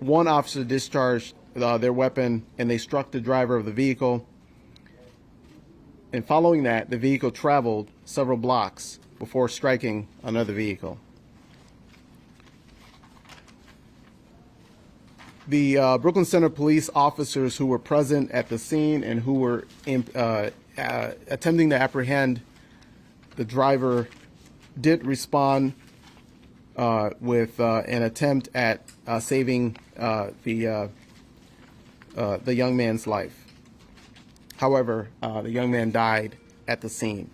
one officer discharged their weapon and they struck the driver of the vehicle. And following that, the vehicle traveled several blocks before striking another vehicle. The Brooklyn Center police officers who were present at the scene and who were attempting to apprehend the driver did respond with an attempt at saving the young man's life. However, the young man died at the scene.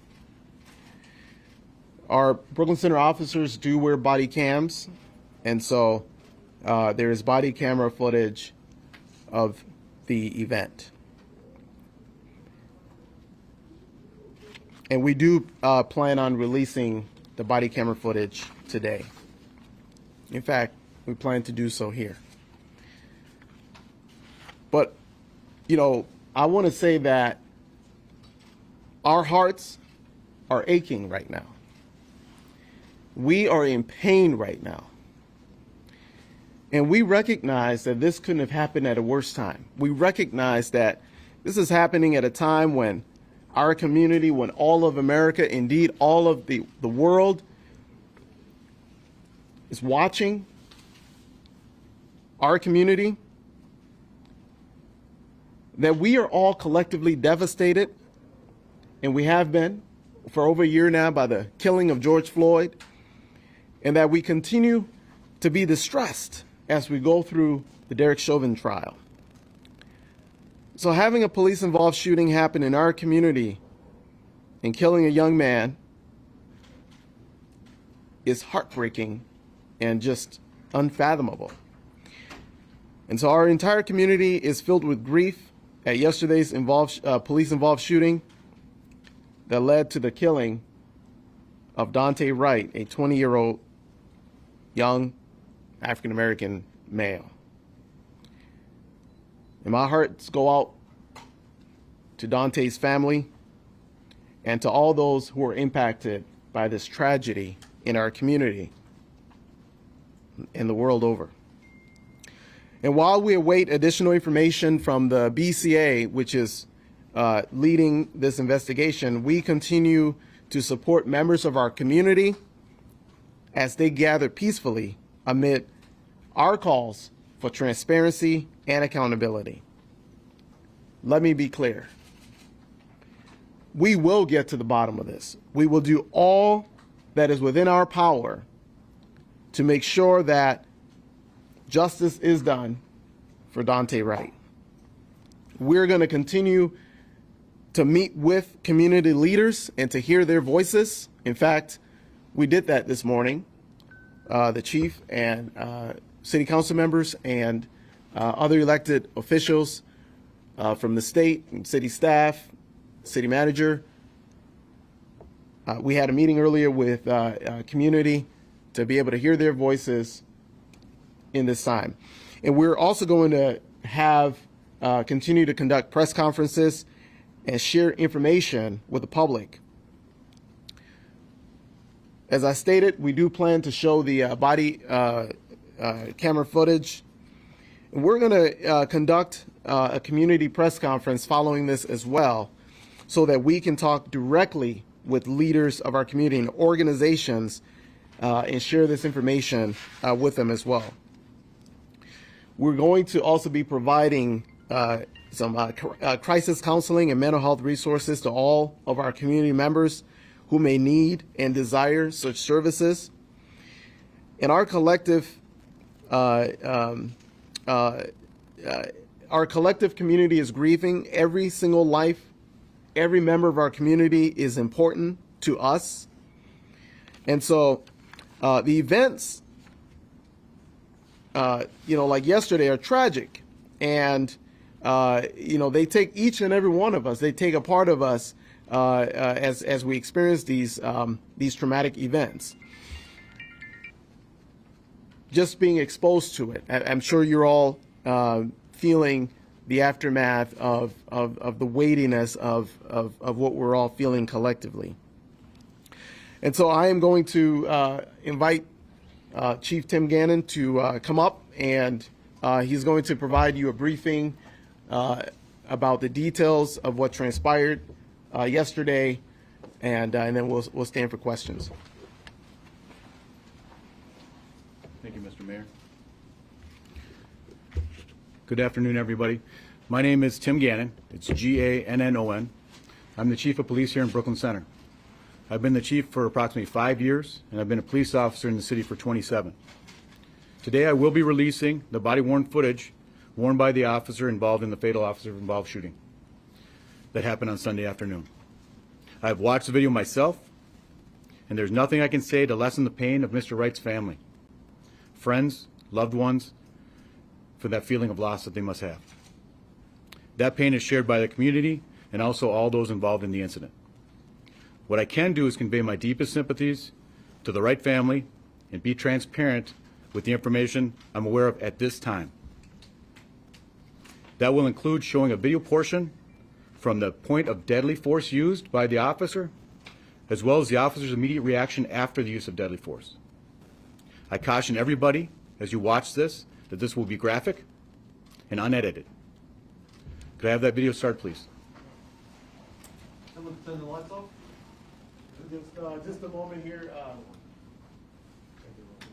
Our Brooklyn Center officers do wear body cams, and so there is body camera footage of the event. And we do plan on releasing the body camera footage today. In fact, we plan to do so here. But, you know, I want to say that our hearts are aching right now. We are in pain right now. And we recognize that this couldn't have happened at a worse time. We recognize that this is happening at a time when our community, when all of America, indeed all of the world, is watching our community, that we are all collectively devastated, and we have been for over a year now by the killing of George Floyd, and that we continue to be distressed as we go through the Derek Chauvin trial. So having a police-involved shooting happen in our community and killing a young man is heartbreaking and just unfathomable. And so our entire community is filled with grief at yesterday's police-involved shooting that led to the killing of Daunte Wright, a 20-year-old young African-American male. And my hearts go out to Daunte's family and to all those who are impacted by this tragedy in our community and the world over. And while we await additional information from the BCA, which is leading this investigation, we continue to support members of our community as they gather peacefully amid our calls for transparency and accountability. Let me be clear. We will get to the bottom of this. We will do all that is within our power to make sure that justice is done for Daunte Wright. We're going to continue to meet with community leaders and to hear their voices. In fact, we did that this morning. The chief and city council members and other elected officials from the state and city staff, city manager. We had a meeting earlier with community to be able to hear their voices in this time. And we're also going to have continue to conduct press conferences and share information with the public. As I stated, we do plan to show the body camera footage. And we're going to conduct a community press conference following this as well, so that we can talk directly with leaders of our community and organizations and share this information with them as well. We're going to also be providing some crisis counseling and mental health resources to all of our community members who may need and desire such services. And our collective community is grieving. Every single life, every member of our community is important to us. And so the events, like yesterday, are tragic. And, they take each and every one of us, they take a part of us as we experience these traumatic events. Just being exposed to it, I'm sure you're all feeling the aftermath of the weightiness of what we're all feeling collectively. And so I am going to invite Chief Tim Gannon to come up and He's going to provide you a briefing about the details of what transpired yesterday, and then we'll stand for questions. Thank you, Mr. Mayor. Good afternoon, everybody. My name is Tim Gannon. It's Gannon. I'm the Chief of Police here in Brooklyn Center. I've been the Chief for approximately 5 years, and I've been a police officer in the city for 27. Today, I will be releasing the body-worn footage worn by the officer involved in the fatal officer-involved shooting that happened on Sunday afternoon. I've watched the video myself, and there's nothing I can say to lessen the pain of Mr. Wright's family, friends, loved ones, for that feeling of loss that they must have. That pain is shared by the community and also all those involved in the incident. What I can do is convey my deepest sympathies to the Wright family and be transparent with the information I'm aware of at this time. That will include showing a video portion from the point of deadly force used by the officer, as well as the officer's immediate reaction after the use of deadly force. I caution everybody as you watch this that this will be graphic and unedited. Could I have that video start, please? Someone turn the lights off? Just a moment here.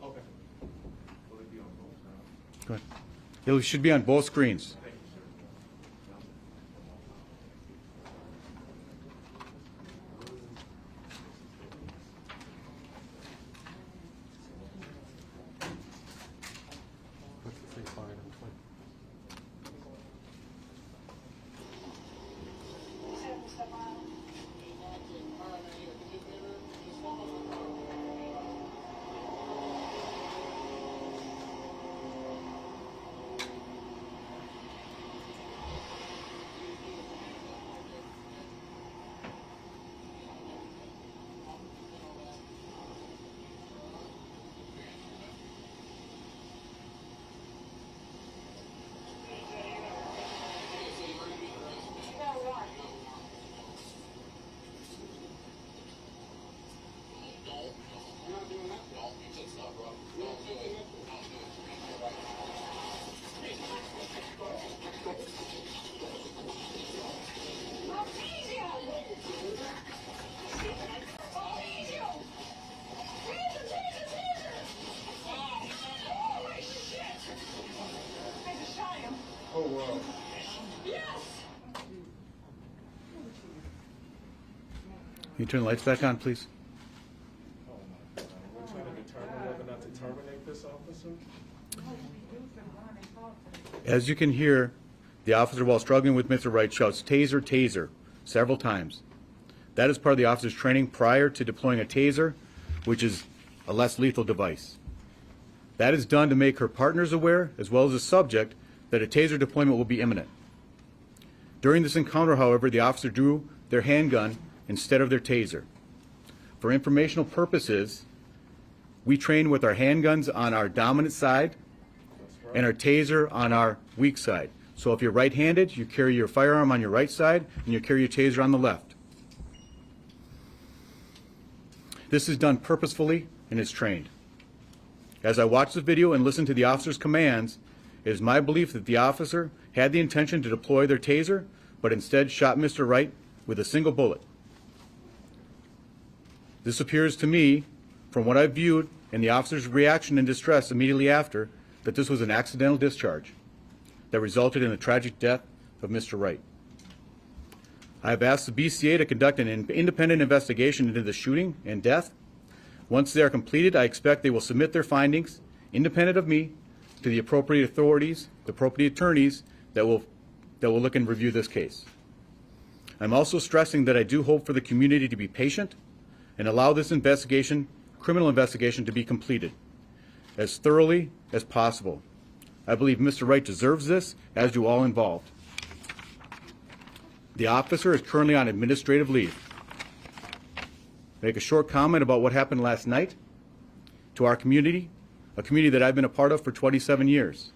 Okay. Will it be on both? Go ahead. It should be on both screens. Oh, wow. Can you turn the lights back on, please? We're trying to determine whether or not to terminate this officer. As you can hear, the officer, while struggling with Mr. Wright, shouts, "Taser, taser," several times. That is part of the officer's training prior to deploying a taser, which is a less lethal device. That is done to make her partners aware, as well as the subject, that a taser deployment will be imminent. During this encounter, however, the officer drew their handgun instead of their taser. For informational purposes, we train with our handguns on our dominant side and our taser on our weak side. So if you're right-handed, you carry your firearm on your right side and you carry your taser on the left. This is done purposefully and is trained. As I watch the video and listen to the officer's commands, it is my belief that the officer had the intention to deploy their taser, but instead shot Mr. Wright with a single bullet. This appears to me, from what I've viewed and the officer's reaction and distress immediately after, that this was an accidental discharge that resulted in the tragic death of Mr. Wright. I have asked the BCA to conduct an independent investigation into the shooting and death. Once they are completed, I expect they will submit their findings, independent of me, to the appropriate authorities, the appropriate attorneys that will look and review this case. I'm also stressing that I do hope for the community to be patient and allow this investigation, criminal investigation, to be completed as thoroughly as possible. I believe Mr. Wright deserves this, as do all involved. The officer is currently on administrative leave. Make a short comment about what happened last night to our community, a community that I've been a part of for 27 years.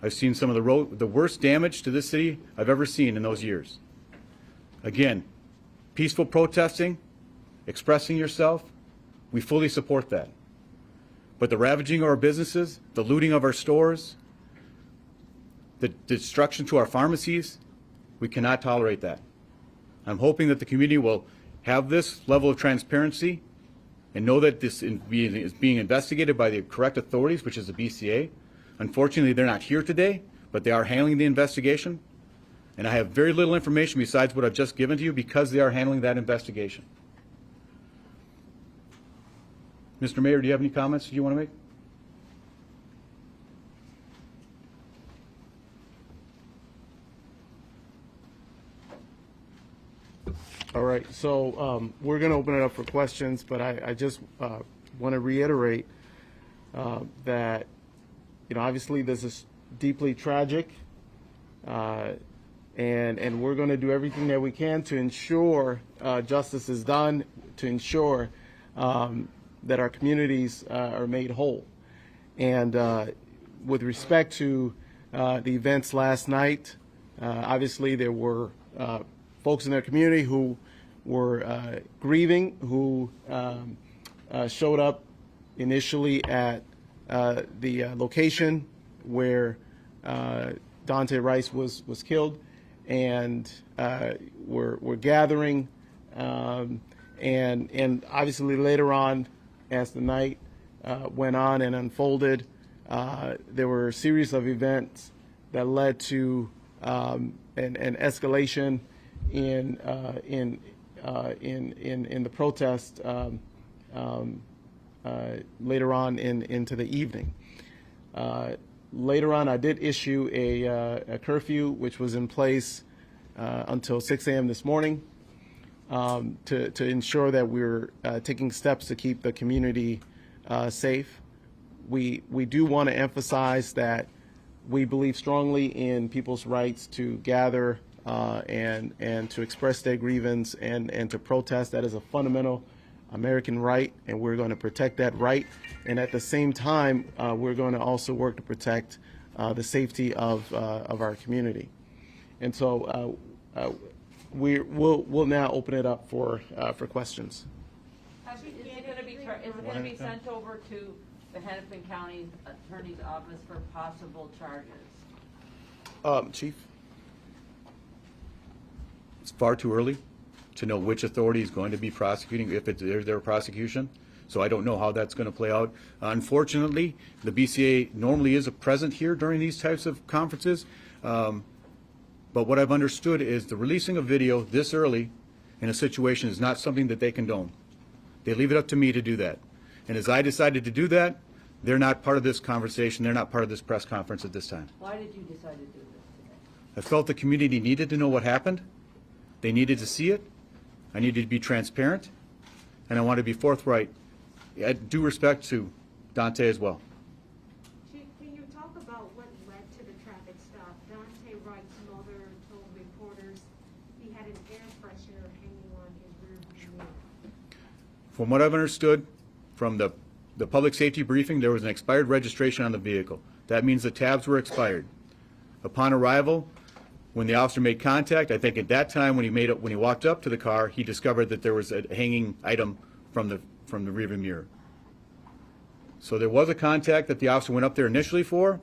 I've seen some of the worst damage to this city I've ever seen in those years. Again, peaceful protesting, expressing yourself, we fully support that. But the ravaging of our businesses, the looting of our stores, the destruction to our pharmacies, we cannot tolerate that. I'm hoping that the community will have this level of transparency and know that this is being investigated by the correct authorities, which is the BCA. Unfortunately, they're not here today, but they are handling the investigation. And I have very little information besides what I've just given to you because they are handling that investigation. Mr. Mayor, do you have any comments you want to make? All right, so we're going to open it up for questions, but I just want to reiterate that, obviously this is deeply tragic, and we're going to do everything that we can to ensure justice is done, to ensure that our communities are made whole. And with respect to the events last night, obviously there were folks in their community who were grieving, who showed up initially at the location where Daunte Wright was killed, and were gathering, and obviously later on, as the night went on and unfolded, there were a series of events that led to an escalation in the protest later on into the evening. Later on, I did issue a curfew, which was in place until 6 a.m. this morning, to ensure that we're taking steps to keep the community safe. We do want to emphasize that we believe strongly in people's rights to gather and to express their grievance and to protest. That is a fundamental American right, and we're going to protect that right. And at the same time, we're going to also work to protect the safety of our community. And so we'll now open it up for questions. Is it going to be sent over to the Hennepin County Attorney's Office for possible charges? Chief? It's far too early to know which authority is going to be prosecuting, if it's their prosecution. So I don't know how that's going to play out. Unfortunately, the BCA normally is present here during these types of conferences. But what I've understood is the releasing of video this early in a situation is not something that they condone. They leave it up to me to do that. And as I decided to do that, they're not part of this conversation. They're not part of this press conference at this time. Why did you decide to do this today? I felt the community needed to know what happened. They needed to see it. I needed to be transparent, and I want to be forthright. I due respect to Daunte as well. Chief, can you talk about what led to the traffic stop? Daunte Wright's mother told reporters he had an air freshener hanging on his rear mirror. From what I've understood from the public safety briefing, there was an expired registration on the vehicle. That means the tabs were expired. Upon arrival, when the officer made contact, I think at that time when he walked up to the car, he discovered that there was a hanging item from the rearview mirror. So there was a contact that the officer went up there initially for,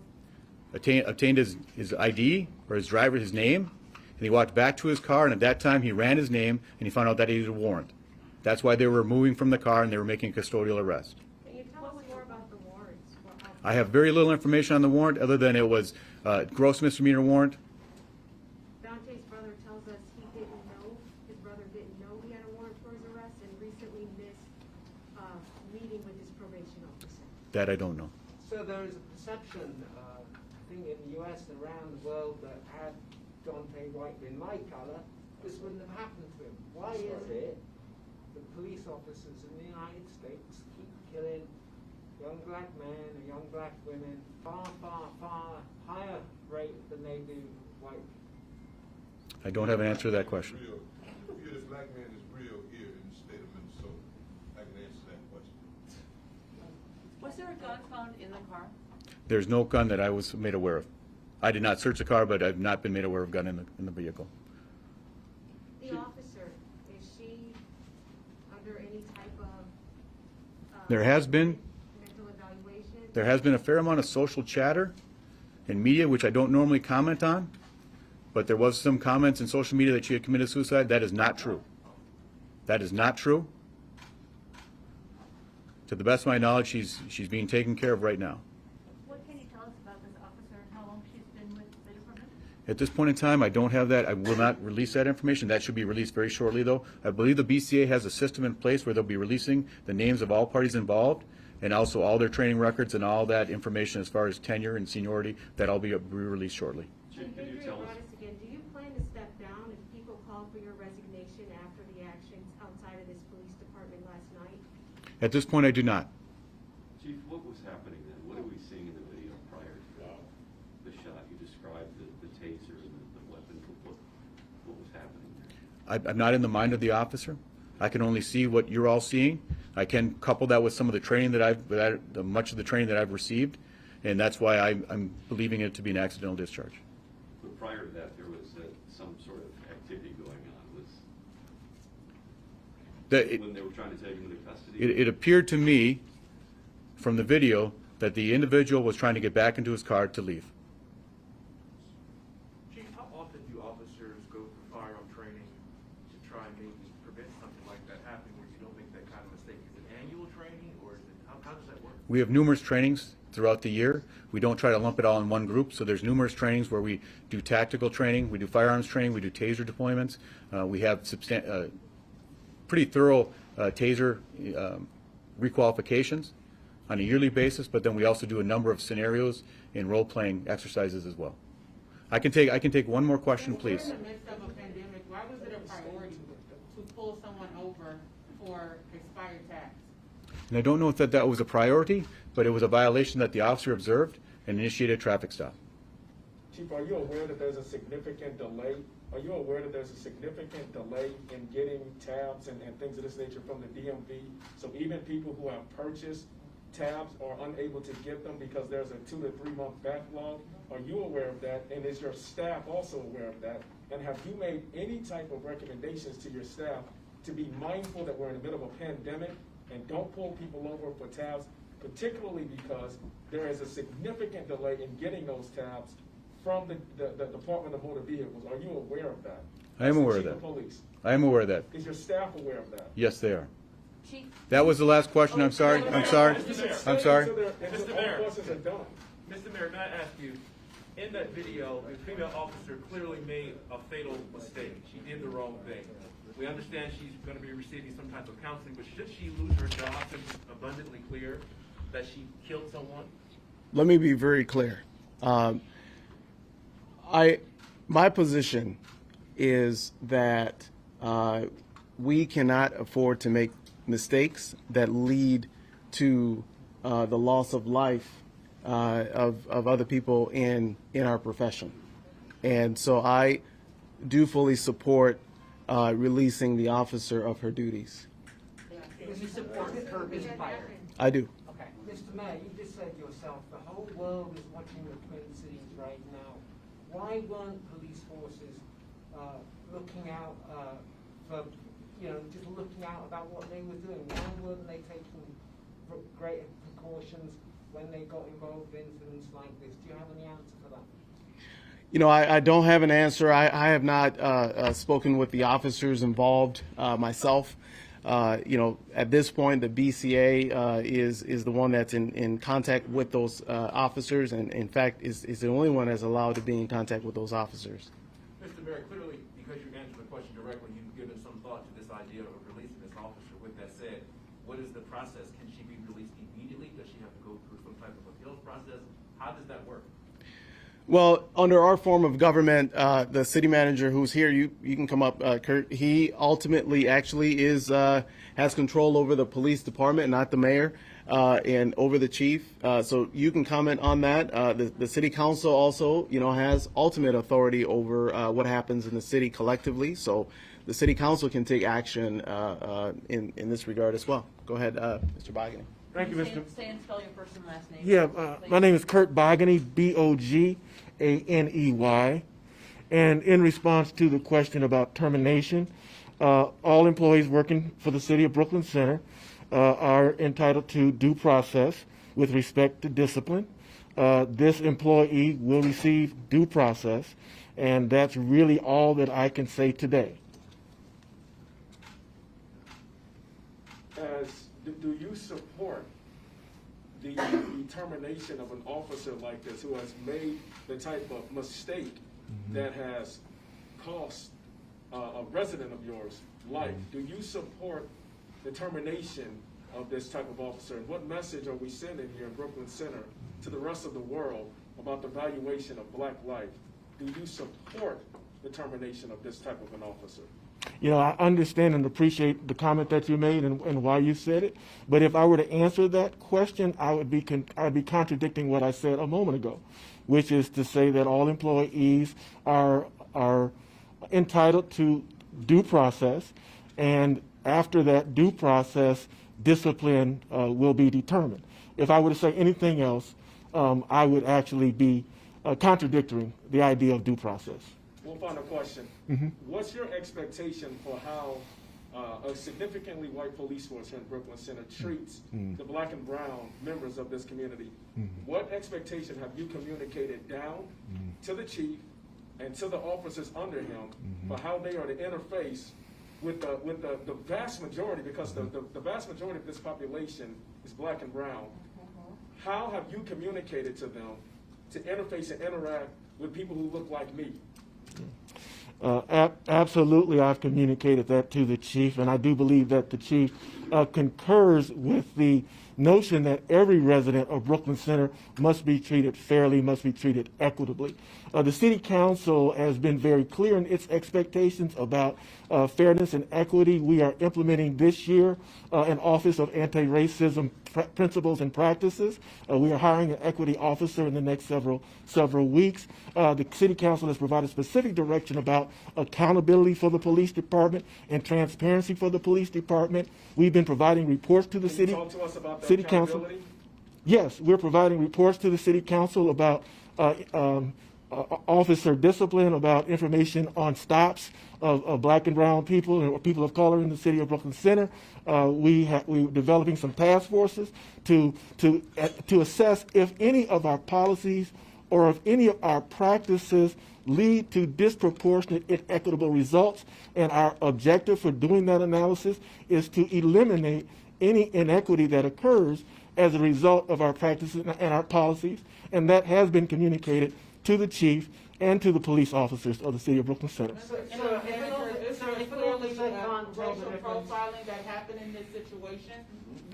obtained his ID or his name, and he walked back to his car, and at that time he ran his name and he found out that he needed a warrant. That's why they were moving from the car and they were making a custodial arrest. Can you tell us more about the warrants? I have very little information on the warrant other than it was a gross misdemeanor warrant. Dante's brother tells us his brother didn't know he had a warrant for his arrest and recently missed meeting with his probation officer. That I don't know. So there is a perception, I think in the US and around the world, that had Daunte Wright been my colour, this wouldn't have happened to him. Why is it that police officers in the United States keep killing young black men and young black women far, far, far higher rate than they do white? I don't have an answer to that question. This black man is real here in the state of Minnesota. I can answer that question. Was there a gun found in the car? There's no gun that I was made aware of. I did not search the car, but I've not been made aware of a gun in the vehicle. The officer, is she under any type of There has been mental evaluation? a fair amount of social chatter in media, which I don't normally comment on, but there was some comments in social media that she had committed suicide. That is not true. That is not true. To the best of my knowledge, she's being taken care of right now. What can you tell us about this officer and how long she's been with the department? At this point in time, I don't have that. I will not release that information. That should be released very shortly, though. I believe the BCA has a system in place where they'll be releasing the names of all parties involved and also all their training records and all that information as far as tenure and seniority. That'll be released shortly. And Adrian Broadus again, do you plan to step down if people call for your resignation after the actions outside of this police department last night? At this point, I do not. Chief, what was happening then? What are we seeing in the video prior to the shot? You described the taser and the weapon. What was happening there? I'm not in the mind of the officer. I can only see what you're all seeing. I can couple that with some of the training much of the training that I've received, and that's why I'm believing it to be an accidental discharge. But prior to that, there was some sort of activity going on. When they were trying to take him into custody? It appeared to me from the video that the individual was trying to get back into his car to leave. Chief, how often do officers go through firearm training to try and maybe prevent something like that happening where you don't make that kind of mistake? Is it annual training or is it, how does that work? We have numerous trainings throughout the year. We don't try to lump it all in one group, so there's numerous trainings where we do tactical training, we do firearms training, we do taser deployments. We have pretty thorough taser requalifications on a yearly basis, but then we also do a number of scenarios and role-playing exercises as well. I can take one more question, please. In the midst of a pandemic, why was it a priority to pull someone over for expired tax? And I don't know if that was a priority, but it was a violation that the officer observed and initiated a traffic stop. Chief, are you aware that there's a significant delay? Are you aware that there's a significant delay in getting tabs and things of this nature from the DMV? So even people who have purchased tabs are unable to get them because there's a 2 to 3 month backlog. Are you aware of that? And is your staff also aware of that? And have you made any type of recommendations to your staff to be mindful that we're in the middle of a pandemic and don't pull people over for tabs, particularly because there is a significant delay in getting those tabs from the Department of Motor Vehicles? Are you aware of that? I am aware of Chief that. Police. I am aware of that. Is your staff aware of that? Yes, they are. Chief, That was the last question. I'm sorry. I'm sorry. I'm sorry. Mr. Mayor. Questions are done. Mr. Mayor, may I ask you, in that video, the female officer clearly made a fatal mistake. She did the wrong thing. We understand she's going to be receiving some type of counseling, but should she lose her job since it's abundantly clear that she killed someone? Let me be very clear. My position is that we cannot afford to make mistakes that lead to the loss of life of other people in our profession. And so I do fully support releasing the officer of her duties. you support her being fired? I do. Okay. Mr. Mayor, you just said yourself, the whole world is watching the Twin Cities right now. Why weren't police forces looking out for, just looking out about what they were doing? Why weren't they taking greater precautions when they got involved in incidents like this? Do you have any answer for that? I don't have an answer. I have not spoken with the officers involved myself. At this point, the BCA is the one that's in contact with those officers, and in fact is the only one that's allowed to be in contact with those officers. Mr. Mayor, clearly, because you answered the question directly, you've given some thought to this idea of releasing this officer. With that said, what is the process? Can she be released immediately? Does she have to go through some type of appeals process? How does that work? Well, under our form of government, the city manager who's here, you can come up, Kurt. He ultimately actually has control over the police department, not the mayor, and over the chief. So you can comment on that. The city council also, has ultimate authority over what happens in the city collectively. So the city council can take action in this regard as well. Go ahead, Mr. Bogany. Thank you, Mr. Say and spell your first and last name. Yeah, please. my name is Kurt Bogany, Boganey. And in response to the question about termination, all employees working for the City of Brooklyn Center are entitled to due process with respect to discipline. this employee will receive due process, and that's really all that I can say today. Do you support the termination of an officer like this who has made the type of mistake that has cost a resident of yours life? Do you support the termination of this type of officer? And what message are we sending here in Brooklyn Center to the rest of the world about the valuation of black life? Do you support the termination of this type of an officer? You know, I understand and appreciate the comment that you made and why you said it. But if I were to answer that question, I'd be contradicting what I said a moment ago, which is to say that all employees are entitled to due process, and after that due process, discipline will be determined. If I were to say anything else, I would actually be contradicting the idea of due process. One final question. What's your expectation for how a significantly white police force here in Brooklyn Center treats the black and brown members of this community? What expectation have you communicated down to the chief and to the officers under him for how they are to interface with the vast majority, because the vast majority of this population is black and brown? How have you communicated to them to interface and interact with people who look like me? Absolutely, I've communicated that to the chief, and I do believe that the chief concurs with the notion that every resident of Brooklyn Center must be treated fairly, must be treated equitably. The city council has been very clear in its expectations about fairness and equity. We are implementing this year an Office of Anti-Racism Principles and Practices. We are hiring an equity officer in the next several weeks. The city council has provided specific direction about accountability for the police department and transparency for the police department. We've been providing reports to the city. Talk to us about the City council. Yes, we're providing reports to the city council about officer discipline, about information on stops of black and brown people and people of color in the city of Brooklyn Center. We're developing some task forces to assess if any of our policies or if any of our practices lead to disproportionate inequitable results. And our objective for doing that analysis is to eliminate any inequity that occurs as a result of our practices and our policies. And that has been communicated to the chief and to the police officers of the city of Brooklyn Center. It's clearly racial profiling that happened in this situation.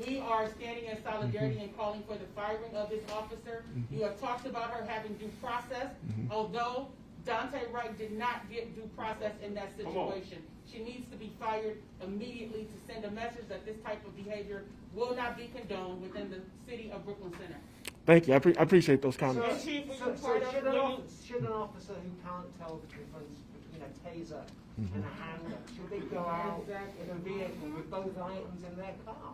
We are standing in solidarity and calling for the firing of this officer. You have talked about her having due process, although Daunte Wright did not get due process in that situation. She needs to be fired immediately to send a message that this type of behavior will not be condoned within the city of Brooklyn Center. Thank you. I appreciate those comments. Should an officer who can't tell the difference between a taser and a handgun, should they go out in a vehicle with both items in their car?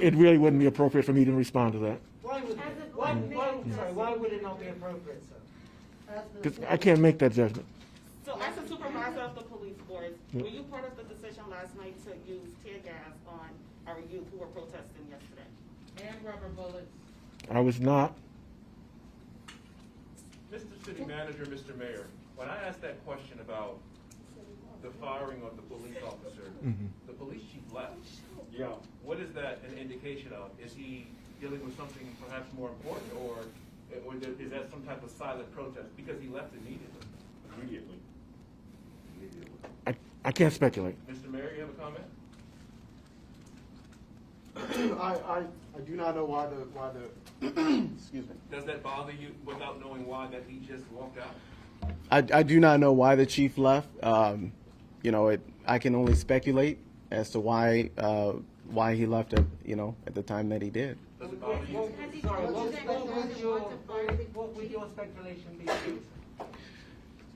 It really wouldn't be appropriate for me to respond to that. Why would it not be appropriate, sir? Because I can't make that judgment. So as a supervisor of the police force, were you part of the decision last night to use tear gas on our youth who were protesting yesterday? And rubber bullets. I was not. Mr. City Manager, Mr. Mayor, when I asked that question about the firing of the police officer, the police chief left. Yeah. What is that an indication of? Is he dealing with something perhaps more important, or is that some type of silent protest? Because he left immediately. I can't speculate. Mr. Mayor, you have a comment? I do not know why the excuse me. Does that bother you without knowing why that he just walked out? I do not know why the chief left. I can only speculate as to why he left at the time that he did. Does it bother you? What would your speculation be?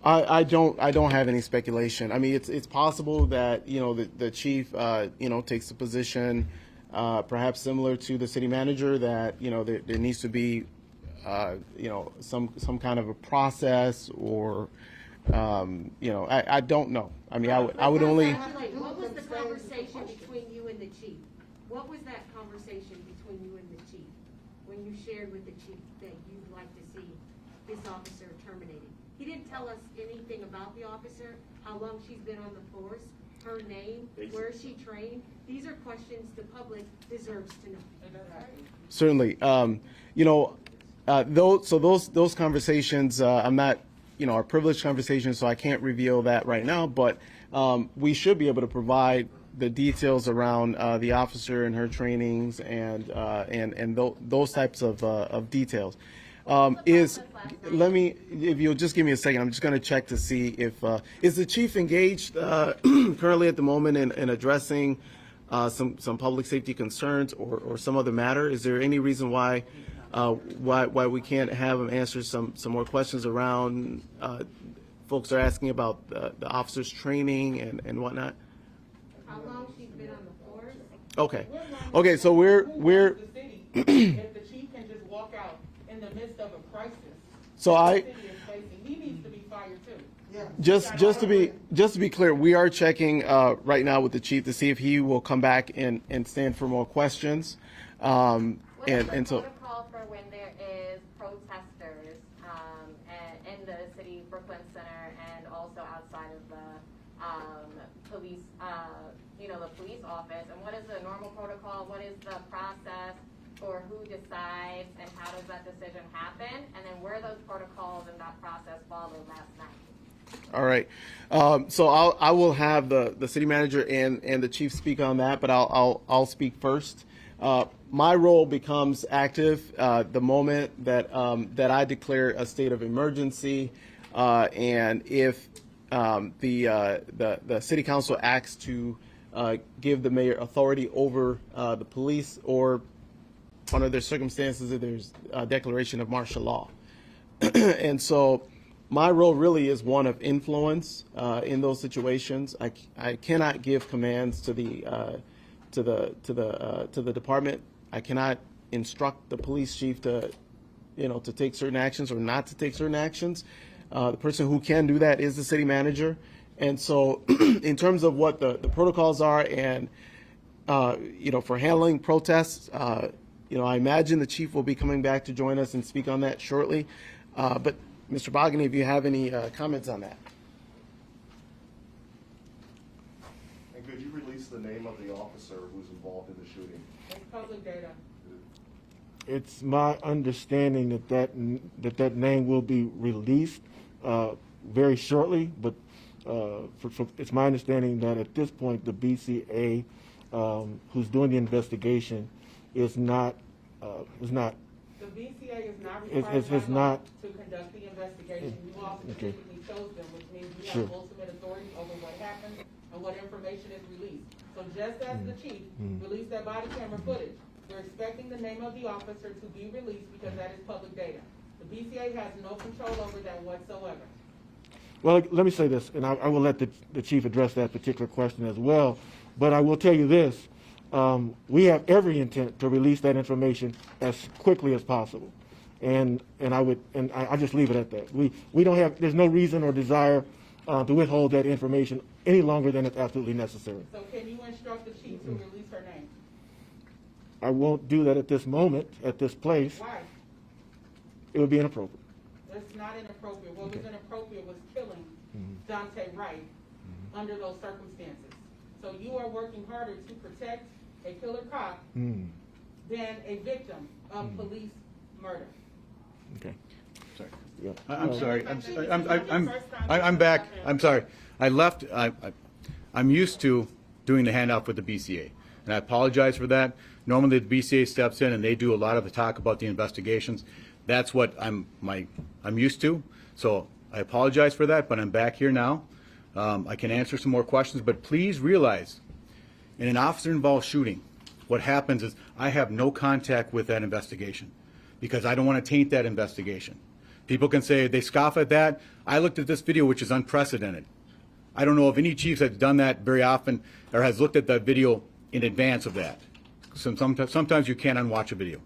I don't have any speculation. I mean, it's possible that the chief takes the position perhaps similar to the city manager, that there needs to be some kind of a process, or I don't know. I mean, I would only. What was the conversation between you and the chief? What was that conversation between you and the chief when you shared with the chief that you would like to see this officer terminated. He didn't tell us anything about the officer, how long she's been on the force, her name, where she trained. These are questions the public deserves to know. Certainly. You know, those conversations, I'm not, you know, are privileged conversations, so I can't reveal that right now, but we should be able to provide the details around the officer and her trainings and those types of details. Let me, if you'll just give me a second, I'm just going to check to see if is the chief engaged currently at the moment in addressing some public safety concerns or some other matter. Is there any reason why we can't have him answer some more questions around folks are asking about the officers' training and whatnot? How long she's been on the force? Okay, so we're if the chief can just walk out in the midst of a crisis, so the city is facing, he needs to be fired too. just to be clear, we are checking right now with the chief to see if he will come back and stand for more questions. What is the so protocol for when there is protesters in the city Brooklyn Center and also outside of the police, the police office? And what is the normal protocol? What is the process for who decides and how does that decision happen? And then were those protocols and that process followed last night? all right, so I will have the city manager and the chief speak on that, but I'll speak first. My role becomes active the moment that I declare a state of emergency, and if the city council acts to give the mayor authority over the police, or under their circumstances, if there's a declaration of martial law. And so my role really is one of influence in those situations. I cannot give commands to the department. I cannot instruct the police chief to take certain actions or not to take certain actions. The person who can do that is the city manager. And so in terms of what the protocols are and, for handling protests, I imagine the chief will be coming back to join us and speak on that shortly. But Mr. Bogany, if you have any comments on that. And could you release the name of the officer who's involved in the shooting? It's public data. It's my understanding that name will be released very shortly, but it's my understanding that at this point the BCA, who's doing the investigation, is not. The BCA is not required to conduct the investigation. You all specifically chose them, which means you have ultimate authority over what happens and what information is released. So just as the chief released that body camera footage, we're expecting the name of the officer to be released because that is public data. The BCA has no control over that whatsoever. Well, let me say this, and I will let the chief address that particular question as well. But I will tell you this: we have every intent to release that information as quickly as possible, and I just leave it at that. We don't have. There's no reason or desire to withhold that information any longer than it's absolutely necessary. So can you instruct the chief to release her name? I won't do that at this moment, at this place. Why? It would be inappropriate. That's not inappropriate. What was inappropriate was killing Daunte Wright under those circumstances. So you are working harder to protect a killer cop than a victim of police murder. Okay. Sorry. Yeah. I'm sorry. I'm back. I'm sorry. I left. I'm used to doing the handoff with the BCA, and I apologize for that. Normally, the BCA steps in and they do a lot of the talk about the investigations. That's what I'm used to. So I apologize for that, but I'm back here now. I can answer some more questions, but please realize, in an officer-involved shooting, what happens is I have no contact with that investigation because I don't want to taint that investigation. People can say they scoff at that. I looked at this video, which is unprecedented. I don't know if any chief has done that very often or has looked at that video in advance of that. Sometimes you can't unwatch a video.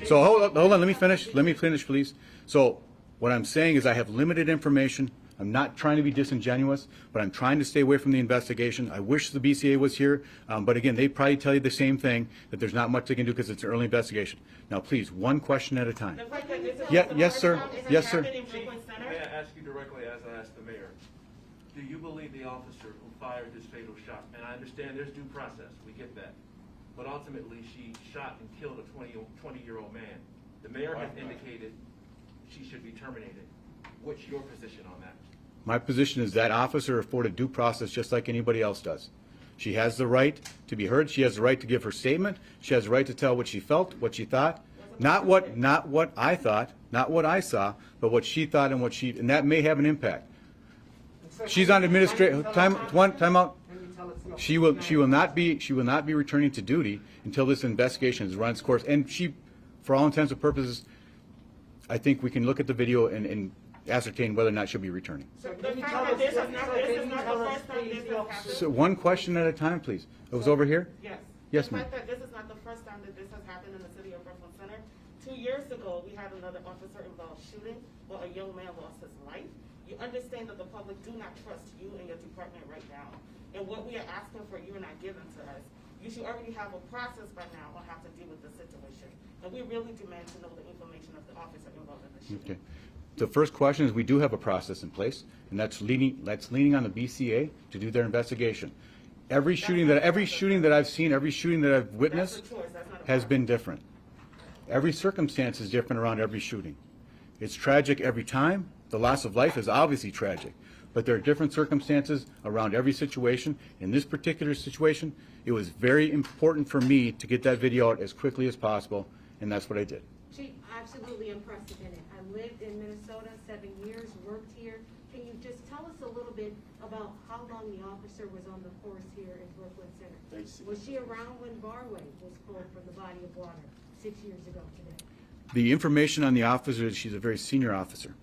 So hold on, let me finish, please. So what I'm saying is I have limited information. I'm not trying to be disingenuous, but I'm trying to stay away from the investigation. I wish the BCA was here, but again, they probably tell you the same thing, that there's not much they can do because it's an early investigation. Now, please, one question at a time. The fact that this is Yeah, the yes, first sir. time this has Yes, sir. happened in Brooklyn Center? May I ask you directly, as I asked the mayor, do you believe the officer who fired this fatal shot, and I understand there's due process, we get that, but ultimately she shot and killed a 20-year-old man. The mayor has indicated she should be terminated. What's your position on that? My position is that officer afforded due process just like anybody else does. She has the right to be heard. She has the right to give her statement. She has the right to tell what she felt, what she thought. Not what I thought, not what I saw, but what she thought and that may have an impact. She's on administrative time out. She will not be returning to duty until this investigation has run its course. And she, for all intents and purposes, I think we can look at the video and ascertain whether or not she'll be returning. The fact that this is not the first time this has happened. So one question at a time, please. It was over here? Yes. Yes, The ma'am. fact that this is not the first time that this has happened in the city of Brooklyn Center. 2 years ago, we had another officer involved shooting where a young man lost his life. You understand that the public do not trust you and your department right now. And what we are asking for, you are not giving to us. You should already have a process by now on how to deal with the situation. And we really demand to know the information of the officer involved in the shooting. Okay. The first question is we do have a process in place, and that's leaning on the BCA to do their investigation. Every shooting that I've seen, every shooting that I've witnessed has been different. Every circumstance is different around every shooting. It's tragic every time. The loss of life is obviously tragic, but there are different circumstances around every situation. In this particular situation, it was very important for me to get that video out as quickly as possible, and that's what I did. Chief, absolutely unprecedented. I lived in Minnesota 7 years, worked here. Can you just tell us a little bit about how long the officer was on the force here in Brooklyn Center? Was she around when Barway was pulled from the body of water 6 years ago today? The information on the officer is she's a very senior officer.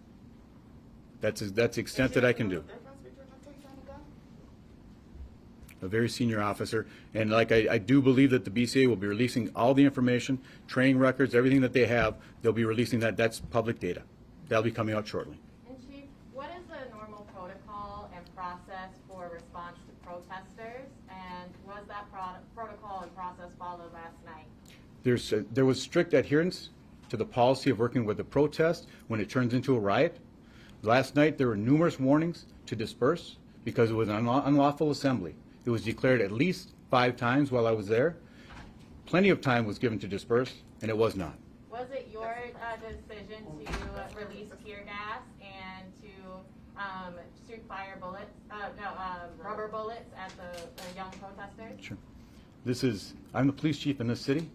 That's the extent that I can do. A very senior officer, and like I do believe that the BCA will be releasing all the information, training records, everything that they have. They'll be releasing that. That's public data. That'll be coming out shortly. And Chief, what is the normal protocol and process for response to protesters? And was that protocol and process followed last night? There was strict adherence to the policy of working with the protest when it turns into a riot. Last night there were numerous warnings to disperse because it was an unlawful assembly. It was declared at least 5 times while I was there. Plenty of time was given to disperse, and it was not. Was it your decision to release tear gas and to shoot rubber bullets at the young protesters? Sure. I'm the police chief in this city.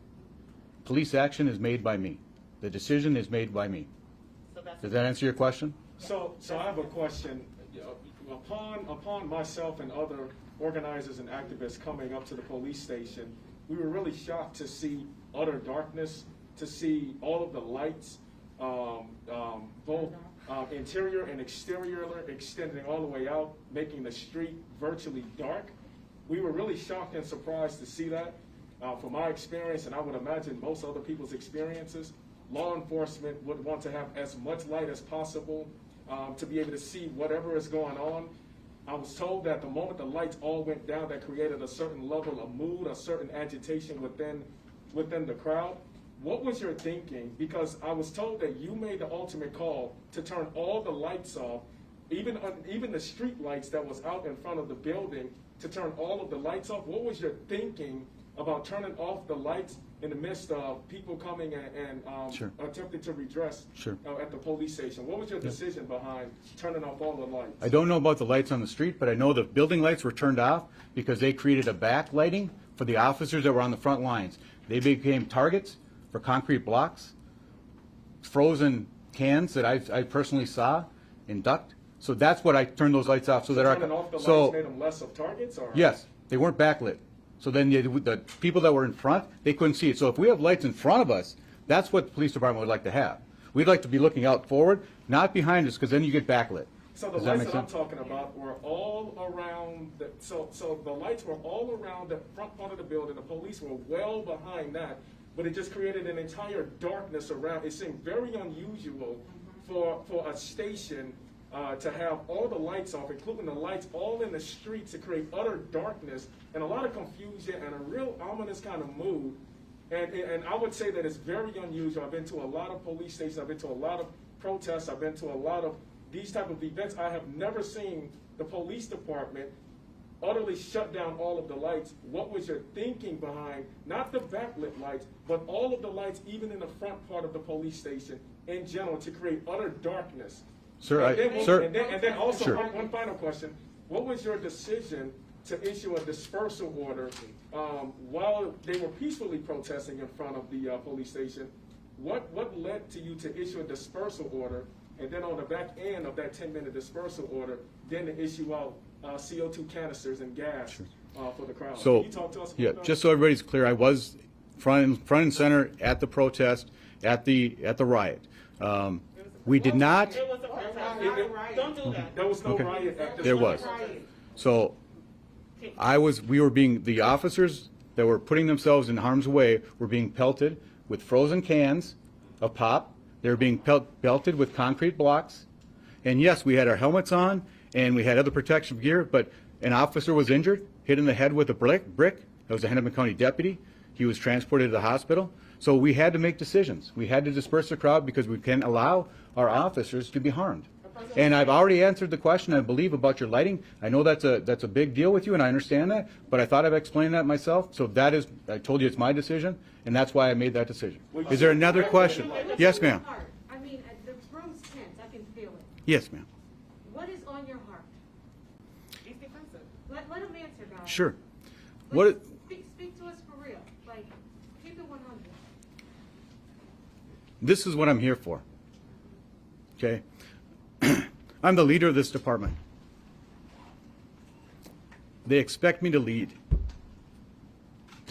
Police action is made by me. The decision is made by me. Does that answer your question? So I have a question. Upon myself and other organizers and activists coming up to the police station, we were really shocked to see utter darkness, to see all of the lights, both interior and exterior, extending all the way out, making the street virtually dark. We were really shocked and surprised to see that. From my experience, and I would imagine most other people's experiences, law enforcement would want to have as much light as possible to be able to see whatever is going on. I was told that the moment the lights all went down, that created a certain level of mood, a certain agitation within the crowd. What was your thinking? Because I was told that you made the ultimate call to turn all the lights off, even the street lights that was out in front of the building, to turn all of the lights off. What was your thinking about turning off the lights in the midst of people coming and attempting to redress at the police station? What was your decision behind turning off all the lights? I don't know about the lights on the street, but I know the building lights were turned off because they created a backlighting for the officers that were on the front lines. They became targets for concrete blocks, frozen cans that I personally saw and ducked. So that's what I turned those lights off. So that turning off the lights made them less of targets? Or? Yes, they weren't backlit. So then the people that were in front, they couldn't see it. So if we have lights in front of us, that's what the police department would like to have. We'd like to be looking out forward, not behind us, because then you get backlit. So the lights that I'm talking about were all around, so the lights were all around the front part of the building. The police were well behind that, but it just created an entire darkness around. It seemed very unusual for a station to have all the lights off, including the lights all in the streets, to create utter darkness and a lot of confusion and a real ominous kind of mood. And I would say that it's very unusual. I've been to a lot of police stations. I've been to a lot of protests. I've been to a lot of these type of events. I have never seen the police department utterly shut down all of the lights. What was your thinking behind, not the backlit lights, but all of the lights, even in the front part of the police station in general, to create utter darkness? Sir, And then also, Sure. one final question. What was your decision to issue a dispersal order while they were peacefully protesting in front of the police station? What led to you to issue a dispersal order, and then on the back end of that 10-minute dispersal order, then to issue out CO2 canisters and gas for the crowd? So, Can you talk to us about yeah, that? just so everybody's clear, I was front and center at the protest, at the riot. We did not. It was a protest. Don't do that. There was no Okay. riot at this There point. was. So, the officers that were putting themselves in harm's way were being pelted with frozen cans of pop. They were being pelted with concrete blocks. And yes, we had our helmets on and we had other protection gear, but an officer was injured, hit in the head with a brick. That was a Hennepin County deputy. He was transported to the hospital. So we had to make decisions. We had to disperse the crowd because we can't allow our officers to be harmed. And I've already answered the question, I believe, about your lighting. I know that's a big deal with you, and I understand that, but I thought I've explained that myself. So that is, I told you it's my decision, and that's why I made that decision. Is there another question? Yes, ma'am. I mean, the room's tense, I can feel it. Yes, ma'am. What is on your heart? He's defensive. Let him answer, guys. Sure. Like, speak to us for real. Like, keep it 100. This is what I'm here for. Okay? I'm the leader of this department. They expect me to lead.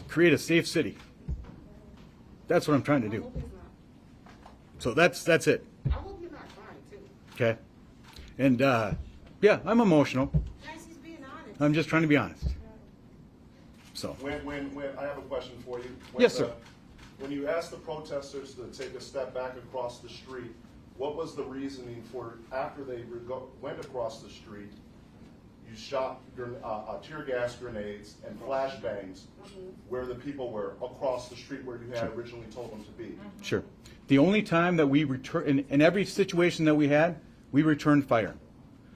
Create a safe city. That's what I'm trying to do. So that's it. I hope you're not crying too. Okay? And yeah, I'm emotional. Guys, he's being honest. I'm just trying to be honest. So When I have a question for you. Yes, sir. When you asked the protesters to take a step back across the street, what was the reasoning for, after they went across the street, you shot tear gas grenades and flashbangs where the people were across the street where you had originally told them to be? sure. The only time that we return, in every situation that we had, we returned fire.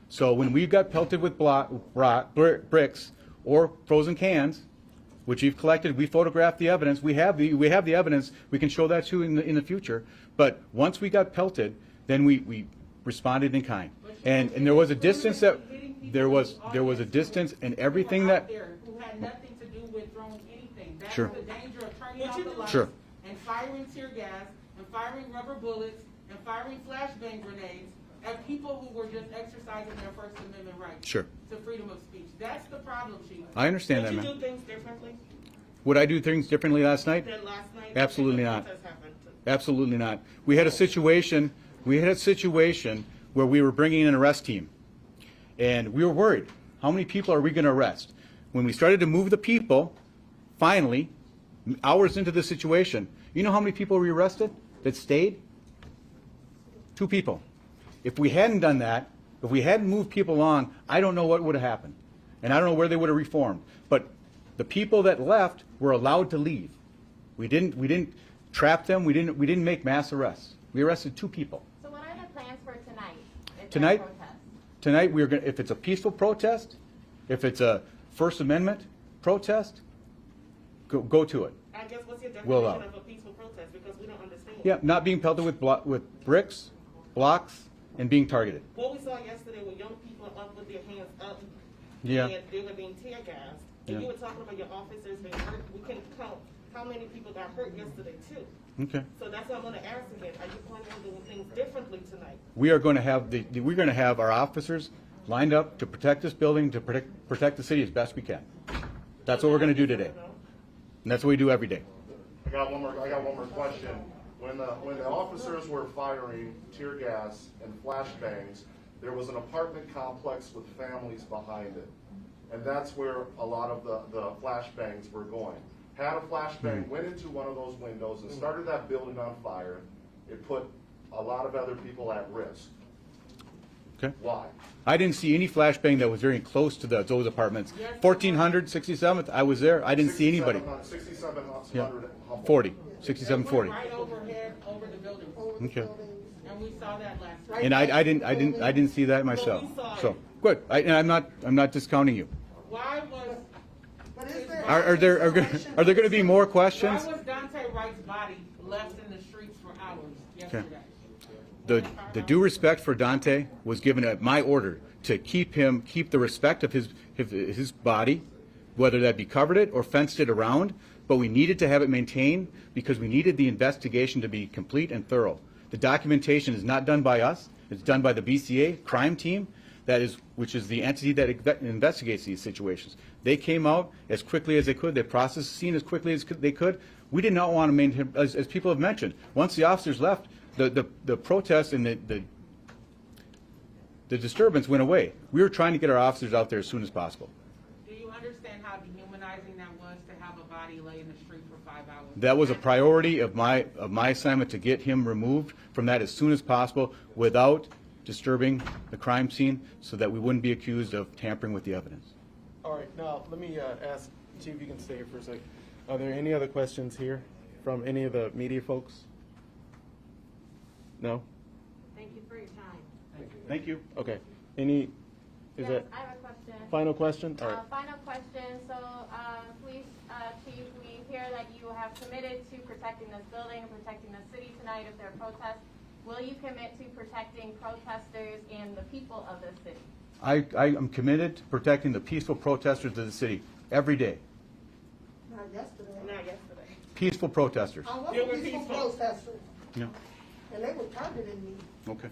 So when we got pelted with bricks or frozen cans, which we've collected, we photographed the evidence. We have the evidence. We can show that to you in the future. But once we got pelted, then we responded in kind. And there was a distance there was a distance and everything that. Who had nothing to do with throwing anything. That's Sure. the danger of turning off the lights. Sure. And firing tear gas and firing rubber bullets and firing flashbang grenades at people who were just exercising their First Amendment rights. Sure. To freedom of speech. That's the problem, Chief. I understand that, Did ma'am. you do things differently Would I do things differently last night? than last night? Absolutely When the not. protest happened? Absolutely not. We had a situation where we were bringing in an arrest team. And we were worried. How many people are we going to arrest? When we started to move the people, finally, hours into the situation, you know how many people we arrested that stayed? 2 people. If we hadn't done that, if we hadn't moved people along, I don't know what would have happened. And I don't know where they would have reformed. But the people that left were allowed to leave. We didn't trap them. We didn't make mass arrests. We arrested 2 people. So what are the plans for tonight? Tonight? Protest? Tonight, we're going. If it's a peaceful protest, if it's a First Amendment protest, go to it. I guess what's your We'll definition of a peaceful protest? Because we don't understand. Yeah, not being pelted with bricks, blocks, and being targeted. What we saw yesterday were young people up with their hands up. Yeah. And they were being tear gassed. And Yeah. you were talking about your officers being hurt. We can count how many people got hurt yesterday too. Okay. So that's what I'm gonna ask again. Are you planning on doing things differently tonight? We are going to have our officers lined up to protect this building, to protect the city as best we can. That's what we're going to do today. And that's what we do every day. I got one more question. When the officers were firing tear gas and flashbangs, there was an apartment complex with families behind it. And that's where a lot of the flashbangs were going. Had a flashbang went into one of those windows and started that building on fire, it put a lot of other people at risk. Okay. Why? I didn't see any flashbang that was very close to those apartments. 1400, 67th, I was there. I didn't see anybody. 6700 Yeah. Humboldt. 40, 6740. Right overhead, over the building. Okay. And we saw that last night. And I didn't see that myself. So good. And I'm not discounting you. Why was, Are there going to be more why questions? was Daunte Wright's body left in the streets for hours yesterday? The due respect for Daunte was given at my order to keep the respect of his body, whether that be covered it or fenced it around, but we needed to have it maintained because we needed the investigation to be complete and thorough. The documentation is not done by us, it's done by the BCA crime team, which is the entity that investigates these situations. They came out as quickly as they could, they processed the scene as quickly as they could. We did not want to maintain, as people have mentioned, once the officers left, the protest and the disturbance went away. We were trying to get our officers out there as soon as possible. Do you understand how dehumanizing that was to have a body lay in the street for 5 hours? That was a priority of my assignment, to get him removed from that as soon as possible without disturbing the crime scene, so that we wouldn't be accused of tampering with the evidence. All right, now let me ask, Chief, if you can stay here for a second. Are there any other questions here from any of the media folks? No? Thank you for your time. Thank you. Okay. Is Yes, that I have a question. final question? All right. Final question. So, Police Chief, we hear that you have committed to protecting this building and protecting the city tonight if there are protests. Will you commit to protecting protesters and the people of the city? I am committed to protecting the peaceful protesters of the city every day. Not yesterday. Not yesterday. Peaceful protesters. I was They a were peaceful peaceful. protester, Yeah. and they were targeting me. Okay.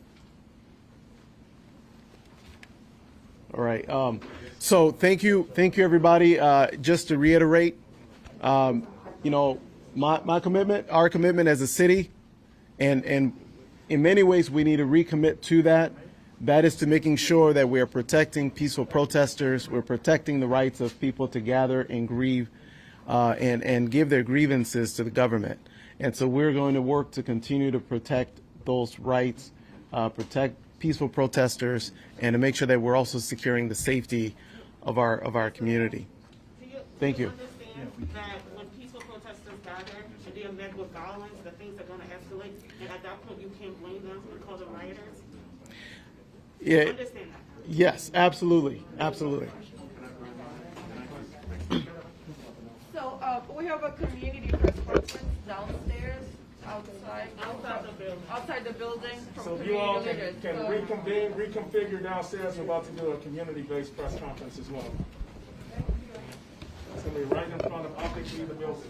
All right. So thank you, everybody. Just to reiterate, my commitment, our commitment as a city, and in many ways we need to recommit to that. That is to making sure that we are protecting peaceful protesters. We're protecting the rights of people to gather and grieve, and give their grievances to the government. And so we're going to work to continue to protect those rights, protect peaceful protesters, and to make sure that we're also securing the safety of our community. Thank you. Understand that when peaceful protesters gather and they are met with violence, that things are going to escalate, and at that point you can't blame them and call them rioters? Yeah. Understand that? Yes, absolutely, absolutely. So, we have a community press conference downstairs, outside the building from So if you all community can leaders. So- reconfigure downstairs, we're about to do a community-based press conference as well. It's gonna be right in front of optically the building.